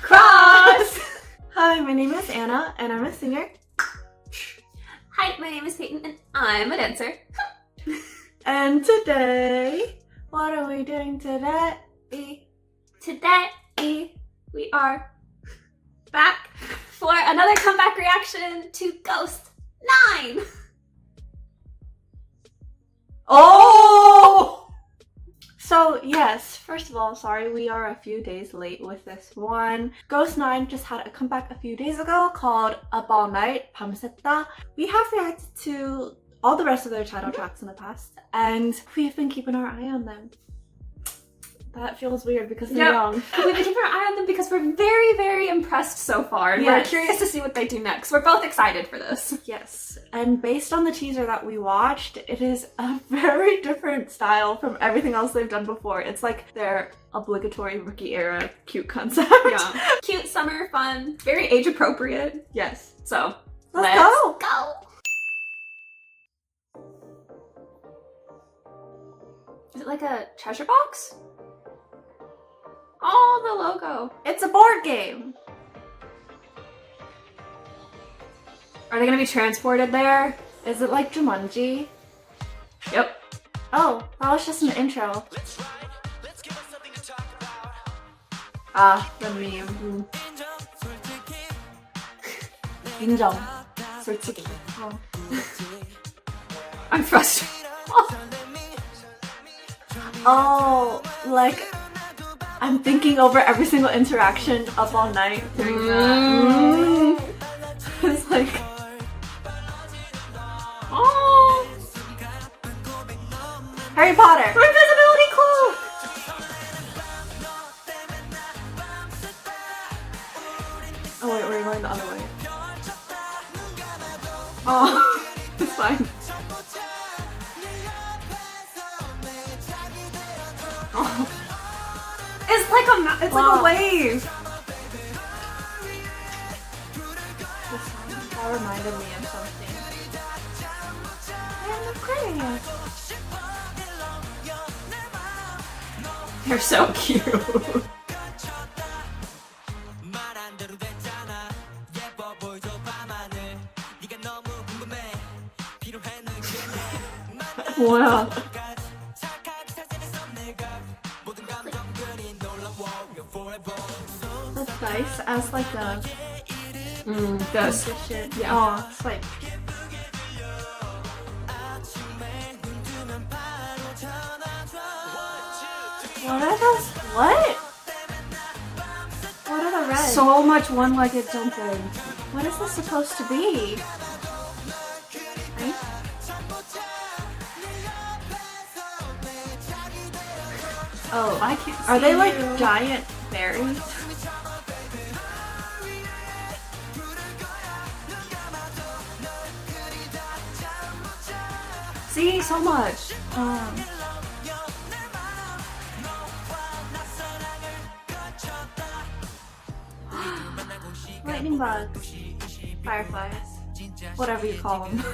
Cross! Hi, my name is Anna, and I'm a singer. Hi, my name is Peyton, and I'm a dancer. And today, what are we doing today? Today, we are back for another comeback reaction to Ghost 9! Oh! So yes, first of all, sorry we are a few days late with this one. Ghost 9 just had a comeback a few days ago called Up All Night, 밤샜다. We have reacted to all the rest of their title tracks in the past, and we've been keeping our eye on them. That feels weird because they're young. We've been keeping our eye on them because we're very, very impressed so far, and we're curious to see what they do next. We're both excited for this. Yes, and based on the teaser that we watched, it is a very different style from everything else they've done before. It's like their obligatory rookie era cute concept. Yeah. Cute, summer, fun, very age appropriate. Yes. So, let's go! Is it like a treasure box? Oh, the logo. It's a board game! Are they gonna be transported there? Is it like Jumanji? Yep. Oh, that was just an intro. The meme. 인정. 솔직히. I'm frustrated. Oh, like I'm thinking over every single interaction up all night doing that. It's like, oh, Harry Potter. invisibility cloak. Oh wait, we're going the other way. Oh, it's fine. Oh. It's like a wave. That reminded me of something. And Aquarius. They're so cute. Wow. That's nice as like a This. Yeah. Oh, it's like what are those? What? What are the reds? So much one-legged jumping. What is this supposed to be? Right? Oh, I can't are they see like you. giant berries? See, so much. Lightning bugs, fireflies, whatever you call them.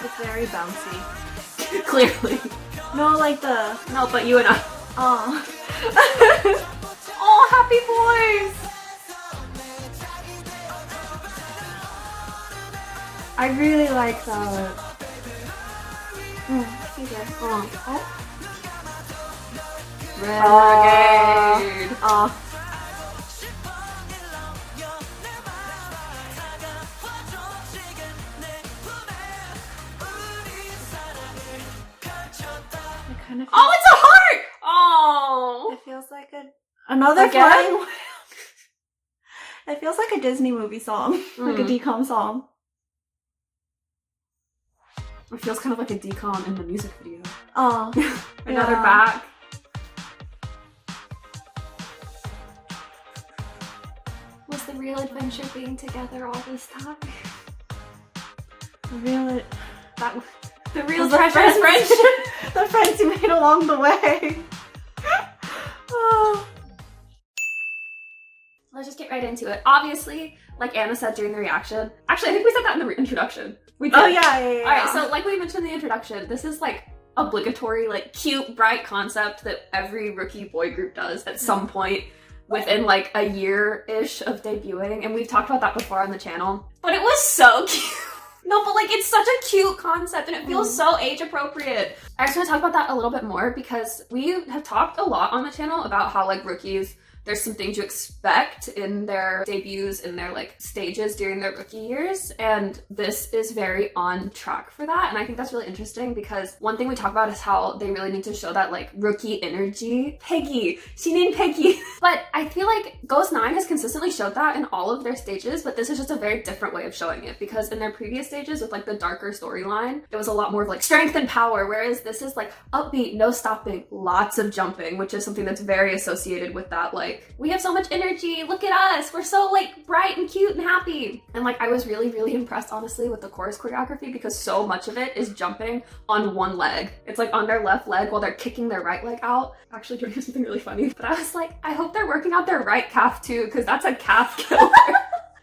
It's very bouncy. Clearly. No, like the No, but you and I. oh. Oh, happy boys! I really like that. Okay. Oh. Renegade. Oh. Kind of Oh, it's a heart! Oh. it feels like another Again? flying whale. It feels like a Disney movie song, like a decom song. It feels kind of like a decom in the music video. Oh, Another yeah. back. Was the real adventure being together all this time? The real treasure is friendship. The friends you made along the way. Oh. Let's just get right into it. Obviously, like Anna said during the reaction, actually I think we said that in the introduction. We did. Oh yeah. Alright, so like we mentioned in the introduction, this is like obligatory, like cute, bright concept that every rookie boy group does at some point within like a year-ish of debuting, and we've talked about that before on the channel. But it was so cute. No, but like it's such a cute concept and it feels so age appropriate. I just want to talk about that a little bit more because we have talked a lot on the channel about how like rookies, there's some things you expect in their debuts, in their like stages during their rookie years, and this is very on track for that. And I think that's really interesting because one thing we talk about is how they really need to show that like rookie energy. Peggy, she named Peggy. But I feel like Ghost 9 has consistently showed that in all of their stages, but this is just a very different way of showing it because in their previous stages with like the darker storyline, it was a lot more of like strength and power, whereas this is like upbeat, no stopping, lots of jumping, which is something that's very associated with that like we have so much energy, look at us, we're so like bright and cute and happy. And like I was really impressed honestly with the chorus choreography because so much of it is jumping on one leg. It's like on their left leg while they're kicking their right leg out. Actually, Jordan did something really funny, but I was like, I hope they're working out their right calf too because that's a calf killer.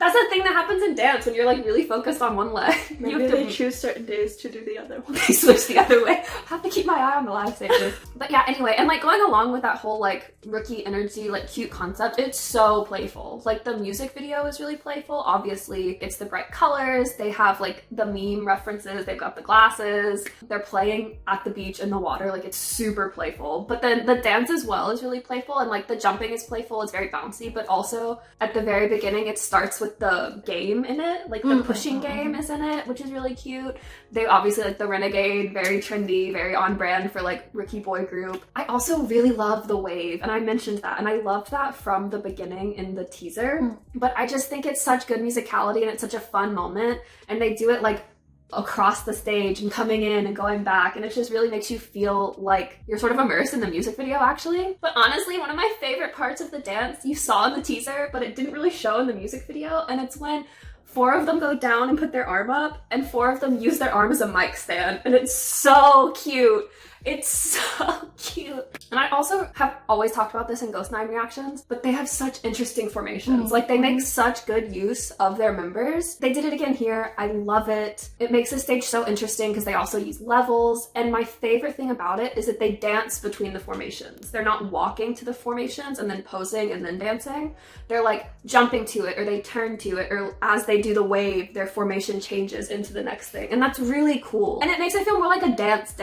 That's the thing that happens in dance when you're like really focused on one leg. Maybe they choose certain days to do the other one. They switch the other way. I have to keep my eye on the live stages. But yeah, anyway, and like going along with that whole like rookie energy, like cute concept, it's so playful. Like the music video is really playful. Obviously, it's the bright colors. They have like the meme references. They've got the glasses. They're playing at the beach in the water. Like it's super playful. But then the dance as well is really playful, and like the jumping is playful. It's very bouncy, but also at the very beginning, it starts with the game in it, like the pushing game is in it, which is really cute. They obviously like the renegade, very trendy, very on brand for like rookie boy group. I also really love the wave, and I mentioned that, and I loved that from the beginning in the teaser, but I just think it's such good musicality and it's such a fun moment, and they do it like across the stage and coming in and going back, and it just really makes you feel like you're sort of immersed in the music video actually. But honestly, one of my favorite parts of the dance you saw in the teaser but it didn't really show in the music video, and it's when 4 of them go down and put their arm up and 4 of them use their arm as a mic stand, and it's so cute. It's so cute. And I also have always talked about this in Ghost 9 reactions, but they have such interesting formations. Like they make such good use of their members. They did it again here. I love it. It makes the stage so interesting because they also use levels. And my favorite thing about it is that they dance between the formations. They're not walking to the formations and then posing and then dancing. They're like jumping to it, or they turn to it, or as they do the wave, their formation changes into the next thing. And that's really cool. And it makes it feel more like a dance.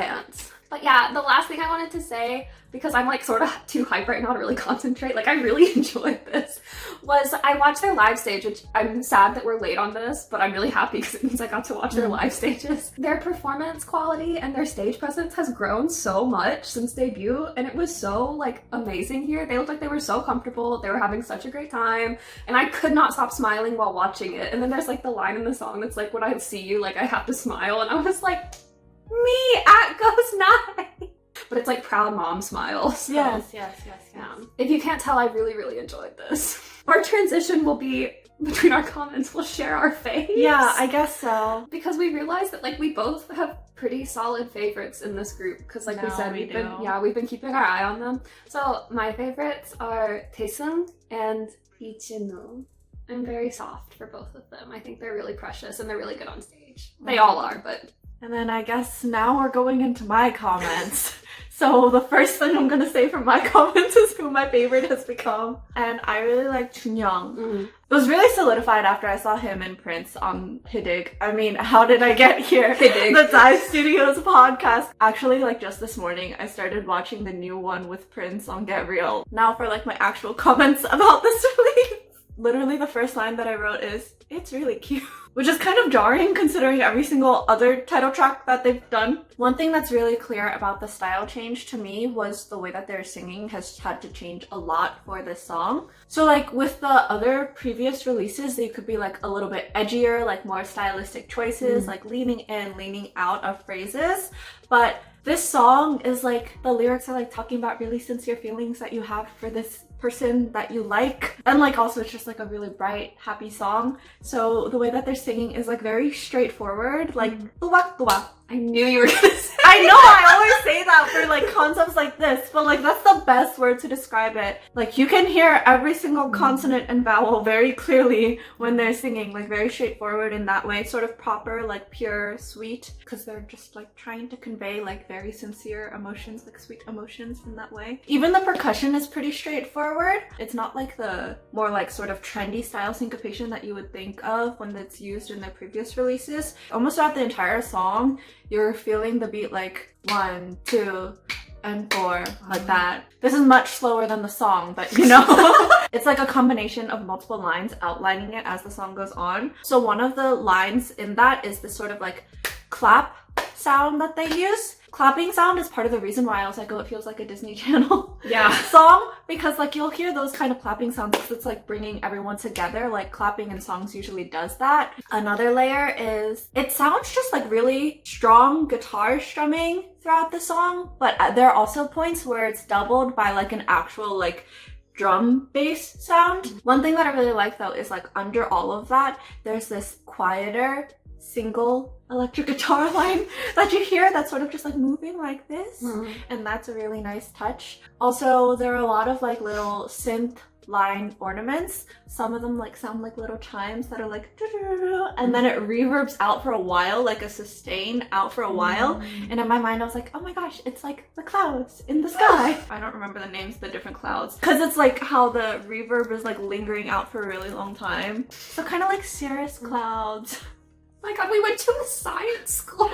But yeah, the last thing I wanted to say, because I'm like sort of too hype right now to really concentrate, like I really enjoyed this, was I watched their live stage, which I'm sad that we're late on this, but I'm really happy because it means I got to watch their live stages. Their performance quality and their stage presence has grown so much since debut, and it was so like amazing here. They looked like they were so comfortable, they were having such a great time, and I could not stop smiling while watching it. And then there's like the line in the song that's like, when I see you, like I have to smile, and I was like, me at Ghost 9. But it's like proud mom smiles. So. Yes. Yeah. If you can't tell, I really enjoyed this. Our transition will be between our comments. We'll share our faves. Yeah, I guess so. Because we realized that like we both have pretty solid favorites in this group. Because like we said, we've been keeping our eye on them. So my favorites are Taesung and Ichino. I'm very soft for both of them. I think they're really precious and they're really good on stage. They all are, but... And then I guess now we're going into my comments. So the first thing I'm gonna say from my comments is who my favorite has become. And I really like Chunyoung. It was really solidified after I saw him and Prince on Hidig. I mean, how did I get here? Hidig. The Dive Studios podcast. Actually, like just this morning, I started watching the new one with Prince on Get Real. Now for like my actual comments about this release. Literally the first line that I wrote is, it's really cute. Which is kind of jarring considering every single other title track that they've done. One thing that's really clear about the style change to me was the way that they're singing has had to change a lot for this song. So like with the other previous releases, they could be like a little bit edgier, like more stylistic choices, like leaning in, leaning out of phrases. But This song is like, the lyrics are like talking about really sincere feelings that you have for this person that you like, and like also it's just like a really bright, happy song. So the way that they're singing is like very straightforward, like tuwak tuwak. I knew you were gonna say. I know, I always say that for like concepts like this, but like that's the best word to describe it. Like you can hear every single consonant and vowel very clearly when they're singing, like very straightforward in that way, sort of proper, like pure, sweet, because they're just like trying to convey like very sincere emotions, like sweet emotions in that way. Even the percussion is pretty straightforward. It's not like the more like sort of trendy style syncopation that you would think of when it's used in their previous releases. Almost throughout the entire song, you're feeling the beat like 1, 2, and 4, like that. This is much slower than the song, but you know. It's like a combination of multiple lines outlining it as the song goes on. So one of the lines in that is this sort of like clap sound that they use. Clapping sound is part of the reason why I was like, oh, it feels like a Disney Channel song, because like you'll hear those kind of clapping sounds because it's like bringing everyone together. Like clapping in songs usually does that. Another layer is it sounds just like really strong guitar strumming throughout the song, but there are also points where it's doubled by like an actual like drum bass sound. One thing that I really like though is like under all of that, there's this quieter single electric guitar line that you hear that's sort of just like moving like this, and that's a really nice touch. Also, there are a lot of like little synth line ornaments. Some of them like sound like little chimes that are like and then it reverbs out for a while, like a sustain out for a while, and in my mind I was like, oh my gosh, it's like the clouds in the sky. I don't remember the names of the different clouds because it's like how the reverb is like lingering out for a really long time, so kind of like cirrus clouds. Oh my god, we went to a science school.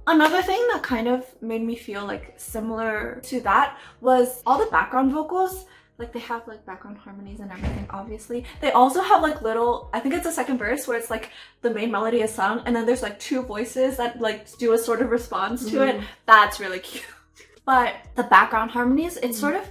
Another thing that kind of made me feel like similar to that was all the background vocals. Like they have like background harmonies and everything, obviously. They also have like little, I think it's the second verse where it's like the main melody is sung and then there's like 2 voices that like do a sort of response to it. That's really cute. But the background harmonies, it sort of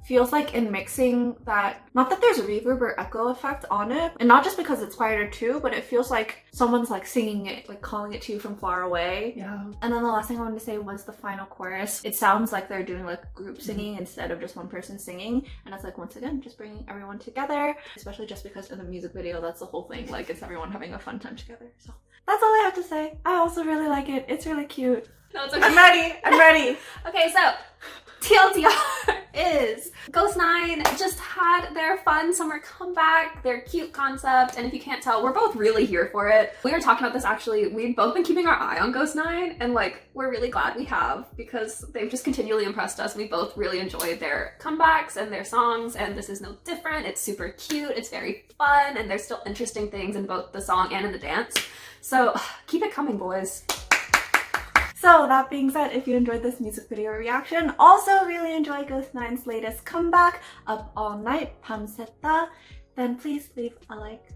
feels like in mixing that, not that there's a reverb or echo effect on it, and not just because it's quieter too, but it feels like someone's like singing it, like calling it to you from far away. Yeah. And then the last thing I wanted to say was the final chorus. It sounds like they're doing like group singing instead of just one person singing, and it's like once again just bringing everyone together, especially just because in the music video that's the whole thing, like it's everyone having a fun time together. So that's all I have to say. I also really like it. It's really cute. No, it's okay. I'm ready. I'm ready. Okay, so TLDR is Ghost9 just had their fun summer comeback, their cute concept, and if you can't tell, we're both really here for it. We were talking about this actually, we've both been keeping our eye on Ghost9, and like, we're really glad we have because they've just continually impressed us. We both really enjoyed their comebacks and their songs, and this is no different. It's super cute, it's very fun, and there's still interesting things in both the song and in the dance. So keep it coming, boys. So that being said, if you enjoyed this music video reaction, also really enjoy Ghost9's latest comeback, Up All Night, 밤새다, then please leave a like,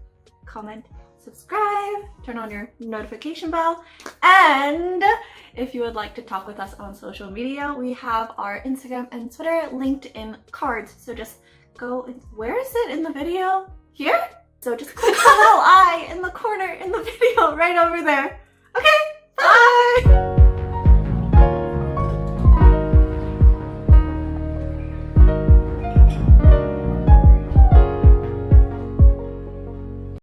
comment, subscribe, turn on your notification bell, and if you would like to talk with us on social media, we have our Instagram and Twitter linked in cards. So just go, where is it in the video? Here? So just click the little eye in the corner in the video right over there. Okay, bye!